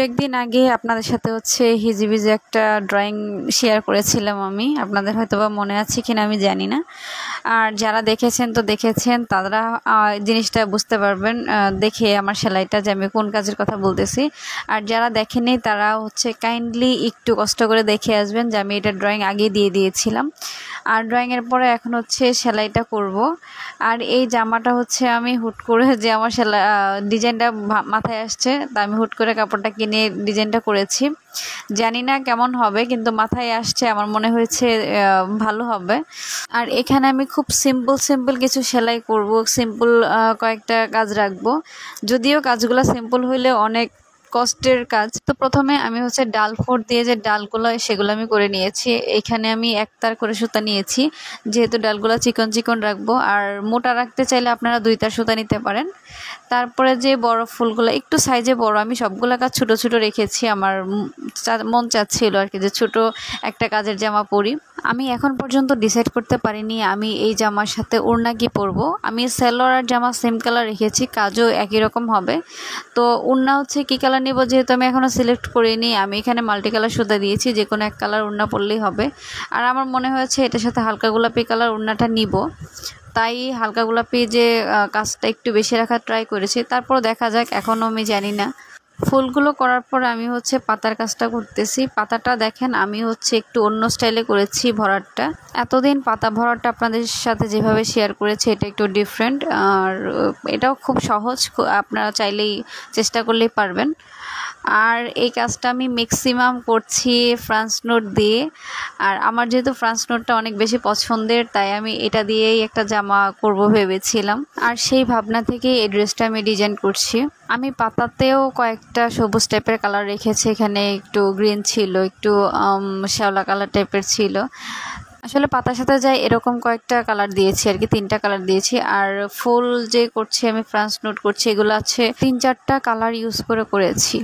এক দিন আগে আপনাদের সাথে হিজিবিজি একটা ড্রয়িং শেয়ার করেছিলাম আমি। আপনাদের হয়তোবা মনে আছে কিনা আমি জানি না। আর যারা দেখেছেন তো দেখেছেন, তারা জিনিসটা বুঝতে পারবেন দেখে আমার সেলাইটা যে আমি কোন কাজের কথা বলতেছি। আর যারা দেখেনি তারা কাইন্ডলি একটু কষ্ট করে দেখে আসবেন যে আমি এটা ড্রয়িং আগে দিয়ে দিয়েছিলাম। আর ড্রয়িংয়ের পরে এখন সেলাইটা করব। আর এই জামাটা আমি হুট করে যে আমার সেলাই ডিজাইনটা মাথায় আসছে, তা আমি হুট করে কাপড়টা কিনে ডিজাইনটা করেছি। জানি না কেমন হবে, কিন্তু মাথায় আসছে, আমার মনে হয়েছে ভালো হবে। আর এখানে আমি খুব সিম্পল কিছু সেলাই করব, সিম্পল কয়েকটা কাজ রাখবো। যদিও কাজগুলো সিম্পল হইলে অনেক কষ্টের কাজ। তো প্রথমে আমি ডাল ফোড় দিয়ে যে ডালগুলো সেগুলো আমি করে নিয়েছি। এখানে আমি একতার করে সুতা নিয়েছি, যেহেতু ডালগুলো চিকন চিকন রাখবো। আর মোটা রাখতে চাইলে আপনারা 2 তার সুতা নিতে পারেন। তারপরে যে বড় ফুলগুলো একটু সাইজে বড়, আমি সবগুলো কাজ ছোট ছোট রেখেছি। আমার মন চাচ্ছিল আর কি যে ছোট একটা কাজের জামা পরি। আমি এখন পর্যন্ত ডিসাইড করতে পারিনি আমি এই জামার সাথে ওড়না কি পরবো। আমি সালোয়ার আর জামা সেম কালার রেখেছি, কাজও একই রকম হবে। তো ওড়না কি কালার নিব, যেহেতু আমি এখনও সিলেক্ট করিনি। আমি এখানে মাল্টি কালার সুতা দিয়েছি, যে কোনো এক কালার ওড়না পরলেই হবে। আর আমার মনে হয়েছে এটার সাথে হালকা গোলাপি কালার ওড়নাটা নিব, তাই হালকা গোলাপি যে কাজটা একটু বেশি রাখার ট্রাই করেছি। তারপর দেখা যাক, এখনও আমি জানি না। ফুলগুলো করার পর আমি পাতার কাজটা করতেছি। পাতাটা দেখেন আমি একটু অন্য স্টাইলে করেছি ভরাটটা। এতদিন পাতা ভরাটটা আপনাদের সাথে যেভাবে শেয়ার করেছি এটা একটু ডিফারেন্ট। আর এটাও খুব সহজ, আপনারা চাইলেই চেষ্টা করলেই পারবেন। আর এই কাজটা আমি ম্যাক্সিমাম করছি ফ্রান্স নোট দিয়ে। আর আমার যেহেতু ফ্রান্স নোটটা অনেক বেশি পছন্দের, তাই আমি এটা দিয়েই একটা জামা করব ভেবেছিলাম। আর সেই ভাবনা থেকেই এই ড্রেসটা আমি ডিজাইন করছি। আমি পাতাতেও কয়েকটা সবুজ টাইপের কালার রেখেছি, এখানে একটু গ্রিন ছিল, একটু শ্যাওলা কালার টাইপের ছিল। আসলে পাতার সাথে যায় এরকম কয়েকটা কালার দিয়েছি আর কি, 3টা কালার দিয়েছি। আর ফুল যে করছি আমি ফ্রান্স নোট করছি, এগুলো 3-4টা কালার ইউজ করেছি।